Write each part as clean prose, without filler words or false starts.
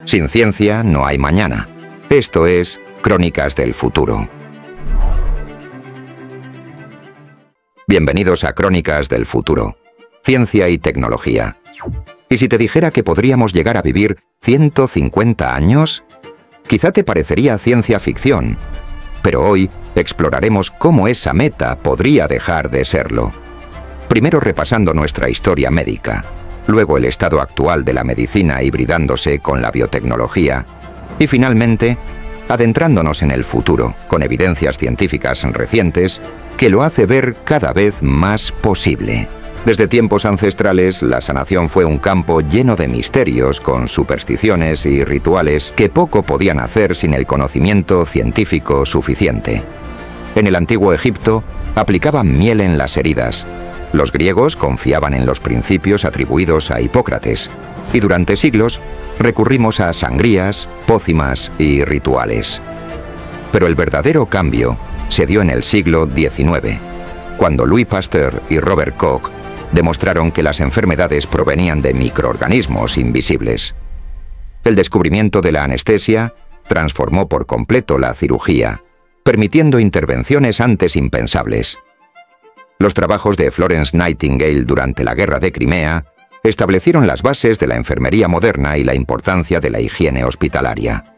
Sin ciencia no hay mañana. Esto es Crónicas del Futuro. Bienvenidos a Crónicas del Futuro. Ciencia y tecnología. ¿Y si te dijera que podríamos llegar a vivir 150 años? Quizá te parecería ciencia ficción, pero hoy exploraremos cómo esa meta podría dejar de serlo. Primero repasando nuestra historia médica, luego el estado actual de la medicina hibridándose con la biotecnología y finalmente adentrándonos en el futuro con evidencias científicas recientes que lo hace ver cada vez más posible. Desde tiempos ancestrales, la sanación fue un campo lleno de misterios, con supersticiones y rituales que poco podían hacer sin el conocimiento científico suficiente. En el antiguo Egipto, aplicaban miel en las heridas. Los griegos confiaban en los principios atribuidos a Hipócrates, y durante siglos recurrimos a sangrías, pócimas y rituales. Pero el verdadero cambio se dio en el siglo XIX, cuando Louis Pasteur y Robert Koch demostraron que las enfermedades provenían de microorganismos invisibles. El descubrimiento de la anestesia transformó por completo la cirugía, permitiendo intervenciones antes impensables. Los trabajos de Florence Nightingale durante la Guerra de Crimea establecieron las bases de la enfermería moderna y la importancia de la higiene hospitalaria.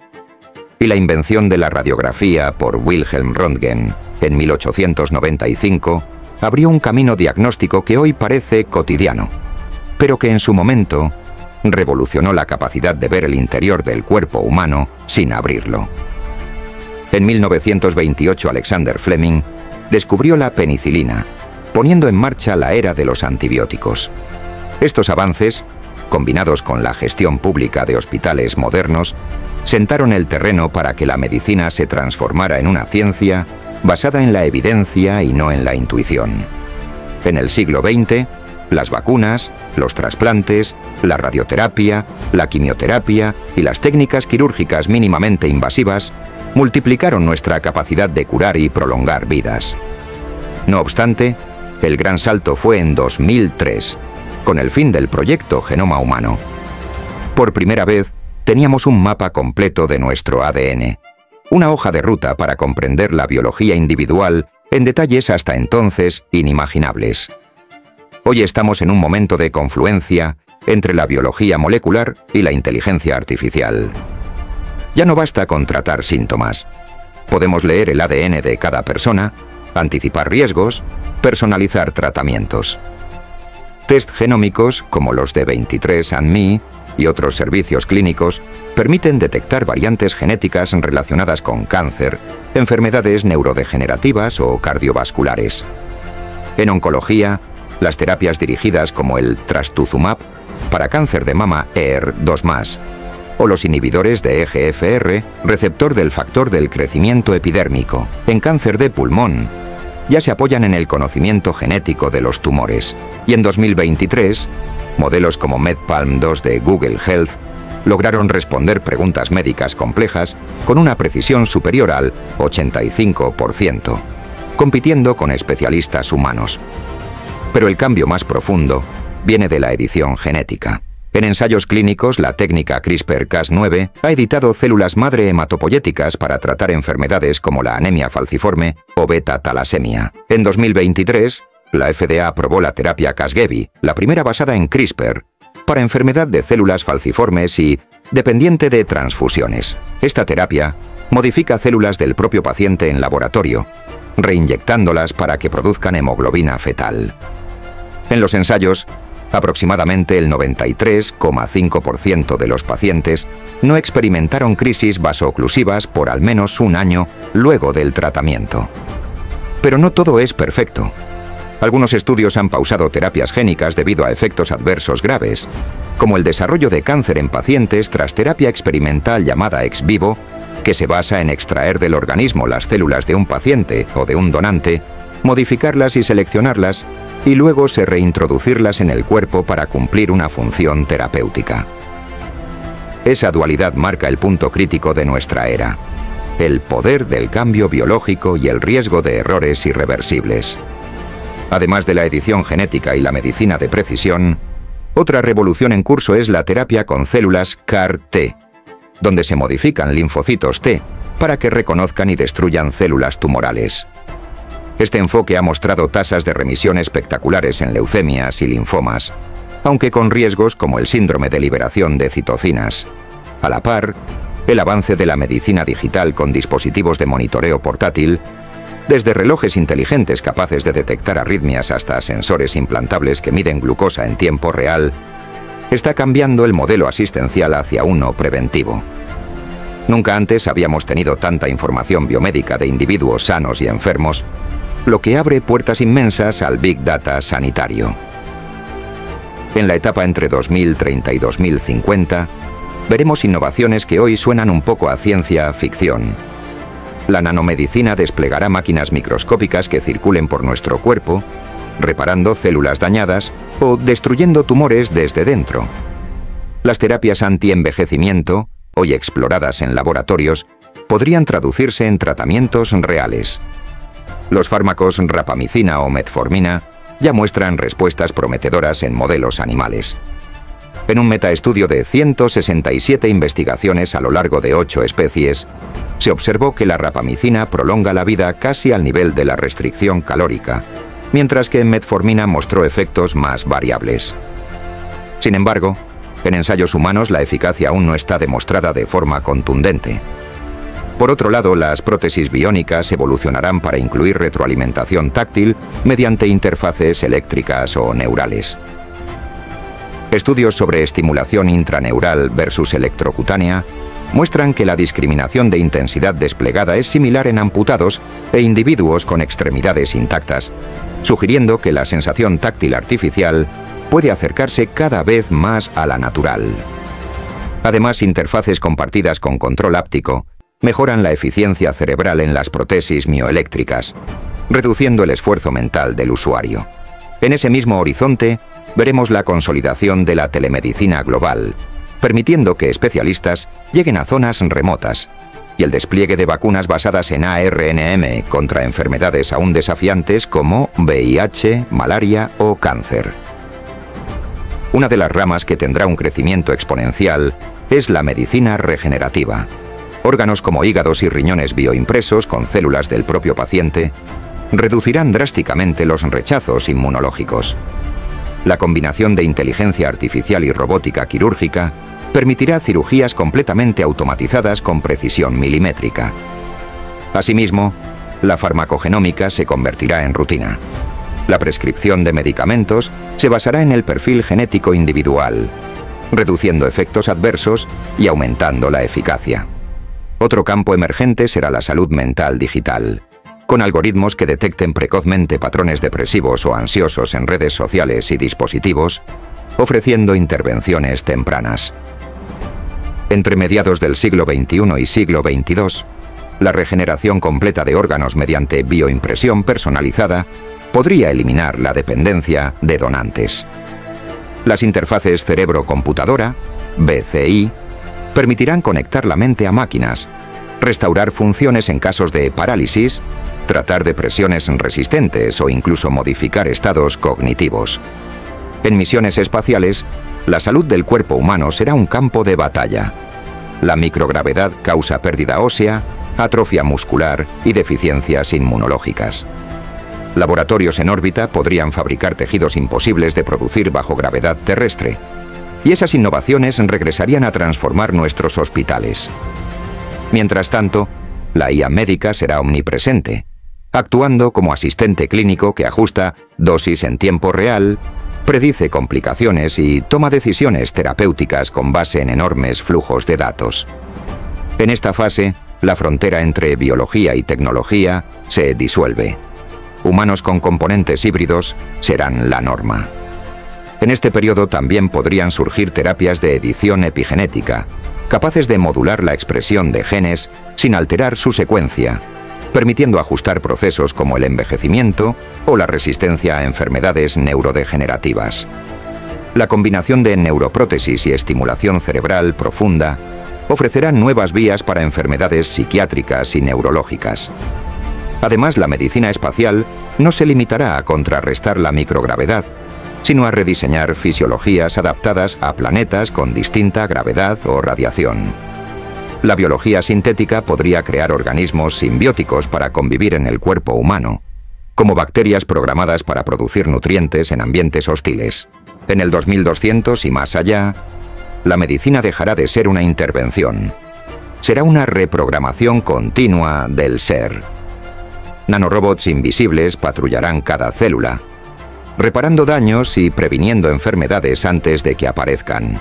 Y la invención de la radiografía por Wilhelm Röntgen en 1895 abrió un camino diagnóstico que hoy parece cotidiano, pero que en su momento revolucionó la capacidad de ver el interior del cuerpo humano sin abrirlo. En 1928 Alexander Fleming descubrió la penicilina, poniendo en marcha la era de los antibióticos. Estos avances, combinados con la gestión pública de hospitales modernos, sentaron el terreno para que la medicina se transformara en una ciencia basada en la evidencia y no en la intuición. En el siglo XX, las vacunas, los trasplantes, la radioterapia, la quimioterapia y las técnicas quirúrgicas mínimamente invasivas multiplicaron nuestra capacidad de curar y prolongar vidas. No obstante, el gran salto fue en 2003, con el fin del proyecto Genoma Humano. Por primera vez, teníamos un mapa completo de nuestro ADN, una hoja de ruta para comprender la biología individual en detalles hasta entonces inimaginables. Hoy estamos en un momento de confluencia entre la biología molecular y la inteligencia artificial. Ya no basta con tratar síntomas. Podemos leer el ADN de cada persona, anticipar riesgos, personalizar tratamientos. Test genómicos como los de 23andMe y otros servicios clínicos permiten detectar variantes genéticas relacionadas con cáncer, enfermedades neurodegenerativas o cardiovasculares. En oncología, las terapias dirigidas como el trastuzumab para cáncer de mama ER2+, o los inhibidores de EGFR, receptor del factor del crecimiento epidérmico, en cáncer de pulmón, ya se apoyan en el conocimiento genético de los tumores. Y en 2023, modelos como MedPalm2 de Google Health lograron responder preguntas médicas complejas con una precisión superior al 85%, compitiendo con especialistas humanos. Pero el cambio más profundo viene de la edición genética. En ensayos clínicos, la técnica CRISPR-Cas9 ha editado células madre hematopoyéticas para tratar enfermedades como la anemia falciforme o beta-talasemia. En 2023, la FDA aprobó la terapia Casgevy, la primera basada en CRISPR, para enfermedad de células falciformes y dependiente de transfusiones. Esta terapia modifica células del propio paciente en laboratorio, reinyectándolas para que produzcan hemoglobina fetal. En los ensayos, aproximadamente el 93,5% de los pacientes no experimentaron crisis vasooclusivas por al menos un año luego del tratamiento. Pero no todo es perfecto. Algunos estudios han pausado terapias génicas debido a efectos adversos graves, como el desarrollo de cáncer en pacientes tras terapia experimental llamada ex vivo, que se basa en extraer del organismo las células de un paciente o de un donante, modificarlas y seleccionarlas, y luego se reintroducirlas en el cuerpo para cumplir una función terapéutica. Esa dualidad marca el punto crítico de nuestra era: el poder del cambio biológico y el riesgo de errores irreversibles. Además de la edición genética y la medicina de precisión, otra revolución en curso es la terapia con células CAR-T, donde se modifican linfocitos T para que reconozcan y destruyan células tumorales. Este enfoque ha mostrado tasas de remisión espectaculares en leucemias y linfomas, aunque con riesgos como el síndrome de liberación de citocinas. A la par, el avance de la medicina digital con dispositivos de monitoreo portátil, desde relojes inteligentes capaces de detectar arritmias hasta sensores implantables que miden glucosa en tiempo real, está cambiando el modelo asistencial hacia uno preventivo. Nunca antes habíamos tenido tanta información biomédica de individuos sanos y enfermos, lo que abre puertas inmensas al Big Data sanitario. En la etapa entre 2030 y 2050, veremos innovaciones que hoy suenan un poco a ciencia ficción. La nanomedicina desplegará máquinas microscópicas que circulen por nuestro cuerpo, reparando células dañadas o destruyendo tumores desde dentro. Las terapias anti-envejecimiento, hoy exploradas en laboratorios, podrían traducirse en tratamientos reales. Los fármacos rapamicina o metformina ya muestran respuestas prometedoras en modelos animales. En un metaestudio de 167 investigaciones a lo largo de 8 especies, se observó que la rapamicina prolonga la vida casi al nivel de la restricción calórica, mientras que metformina mostró efectos más variables. Sin embargo, en ensayos humanos la eficacia aún no está demostrada de forma contundente. Por otro lado, las prótesis biónicas evolucionarán para incluir retroalimentación táctil mediante interfaces eléctricas o neurales. Estudios sobre estimulación intraneural versus electrocutánea muestran que la discriminación de intensidad desplegada es similar en amputados e individuos con extremidades intactas, sugiriendo que la sensación táctil artificial puede acercarse cada vez más a la natural. Además, interfaces compartidas con control áptico mejoran la eficiencia cerebral en las prótesis mioeléctricas, reduciendo el esfuerzo mental del usuario. En ese mismo horizonte, veremos la consolidación de la telemedicina global, permitiendo que especialistas lleguen a zonas remotas, y el despliegue de vacunas basadas en ARNM contra enfermedades aún desafiantes como VIH, malaria o cáncer. Una de las ramas que tendrá un crecimiento exponencial es la medicina regenerativa. Órganos como hígados y riñones bioimpresos con células del propio paciente reducirán drásticamente los rechazos inmunológicos. La combinación de inteligencia artificial y robótica quirúrgica permitirá cirugías completamente automatizadas con precisión milimétrica. Asimismo, la farmacogenómica se convertirá en rutina. La prescripción de medicamentos se basará en el perfil genético individual, reduciendo efectos adversos y aumentando la eficacia. Otro campo emergente será la salud mental digital, con algoritmos que detecten precozmente patrones depresivos o ansiosos en redes sociales y dispositivos, ofreciendo intervenciones tempranas. Entre mediados del siglo XXI y siglo XXII, la regeneración completa de órganos mediante bioimpresión personalizada podría eliminar la dependencia de donantes. Las interfaces cerebro-computadora, BCI, permitirán conectar la mente a máquinas, restaurar funciones en casos de parálisis, tratar depresiones resistentes o incluso modificar estados cognitivos. En misiones espaciales, la salud del cuerpo humano será un campo de batalla. La microgravedad causa pérdida ósea, atrofia muscular y deficiencias inmunológicas. Laboratorios en órbita podrían fabricar tejidos imposibles de producir bajo gravedad terrestre, y esas innovaciones regresarían a transformar nuestros hospitales. Mientras tanto, la IA médica será omnipresente, actuando como asistente clínico que ajusta dosis en tiempo real, predice complicaciones y toma decisiones terapéuticas con base en enormes flujos de datos. En esta fase, la frontera entre biología y tecnología se disuelve. Humanos con componentes híbridos serán la norma. En este periodo también podrían surgir terapias de edición epigenética, capaces de modular la expresión de genes sin alterar su secuencia, permitiendo ajustar procesos como el envejecimiento o la resistencia a enfermedades neurodegenerativas. La combinación de neuroprótesis y estimulación cerebral profunda ofrecerá nuevas vías para enfermedades psiquiátricas y neurológicas. Además, la medicina espacial no se limitará a contrarrestar la microgravedad, sino a rediseñar fisiologías adaptadas a planetas con distinta gravedad o radiación. La biología sintética podría crear organismos simbióticos para convivir en el cuerpo humano, como bacterias programadas para producir nutrientes en ambientes hostiles. En el 2200 y más allá, la medicina dejará de ser una intervención. Será una reprogramación continua del ser. Nanorobots invisibles patrullarán cada célula, reparando daños y previniendo enfermedades antes de que aparezcan.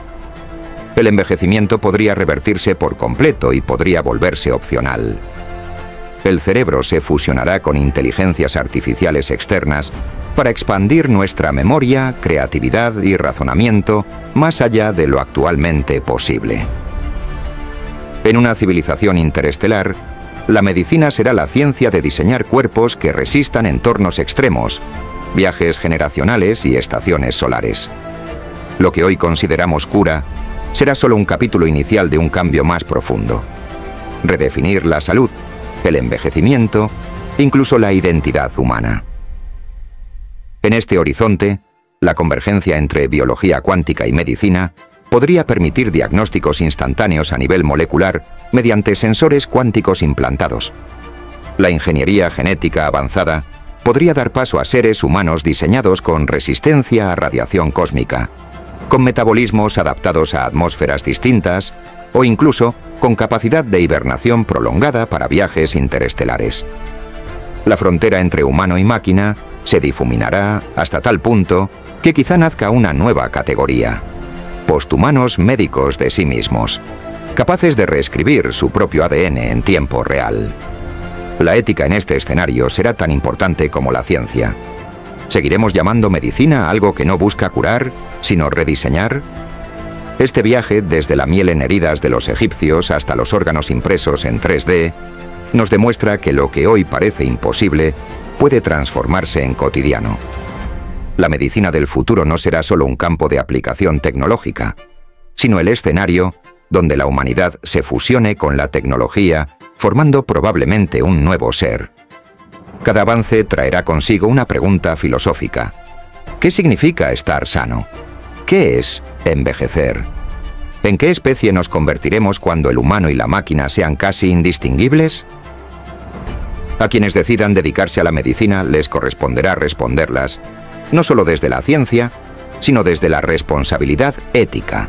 El envejecimiento podría revertirse por completo y podría volverse opcional. El cerebro se fusionará con inteligencias artificiales externas para expandir nuestra memoria, creatividad y razonamiento más allá de lo actualmente posible. En una civilización interestelar, la medicina será la ciencia de diseñar cuerpos que resistan entornos extremos, viajes generacionales y estaciones solares. Lo que hoy consideramos cura será solo un capítulo inicial de un cambio más profundo. Redefinir la salud, el envejecimiento, incluso la identidad humana. En este horizonte, la convergencia entre biología cuántica y medicina podría permitir diagnósticos instantáneos a nivel molecular mediante sensores cuánticos implantados. La ingeniería genética avanzada podría dar paso a seres humanos diseñados con resistencia a radiación cósmica, con metabolismos adaptados a atmósferas distintas o incluso con capacidad de hibernación prolongada para viajes interestelares. La frontera entre humano y máquina se difuminará hasta tal punto que quizá nazca una nueva categoría: posthumanos médicos de sí mismos, capaces de reescribir su propio ADN en tiempo real. La ética en este escenario será tan importante como la ciencia. ¿Seguiremos llamando medicina algo que no busca curar, sino rediseñar? Este viaje, desde la miel en heridas de los egipcios hasta los órganos impresos en 3D, nos demuestra que lo que hoy parece imposible puede transformarse en cotidiano. La medicina del futuro no será solo un campo de aplicación tecnológica, sino el escenario donde la humanidad se fusione con la tecnología, formando probablemente un nuevo ser. Cada avance traerá consigo una pregunta filosófica. ¿Qué significa estar sano? ¿Qué es envejecer? ¿En qué especie nos convertiremos cuando el humano y la máquina sean casi indistinguibles? A quienes decidan dedicarse a la medicina les corresponderá responderlas, no solo desde la ciencia, sino desde la responsabilidad ética.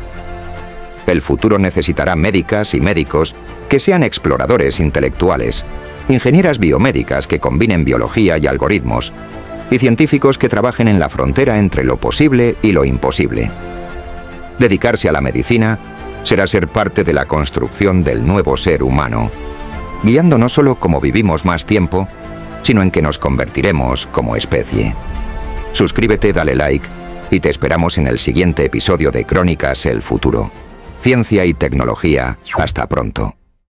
El futuro necesitará médicas y médicos que sean exploradores intelectuales, ingenieras biomédicas que combinen biología y algoritmos, y científicos que trabajen en la frontera entre lo posible y lo imposible. Dedicarse a la medicina será ser parte de la construcción del nuevo ser humano, guiando no solo cómo vivimos más tiempo, sino en que nos convertiremos como especie. Suscríbete, dale like y te esperamos en el siguiente episodio de Crónicas el Futuro. Ciencia y tecnología. Hasta pronto.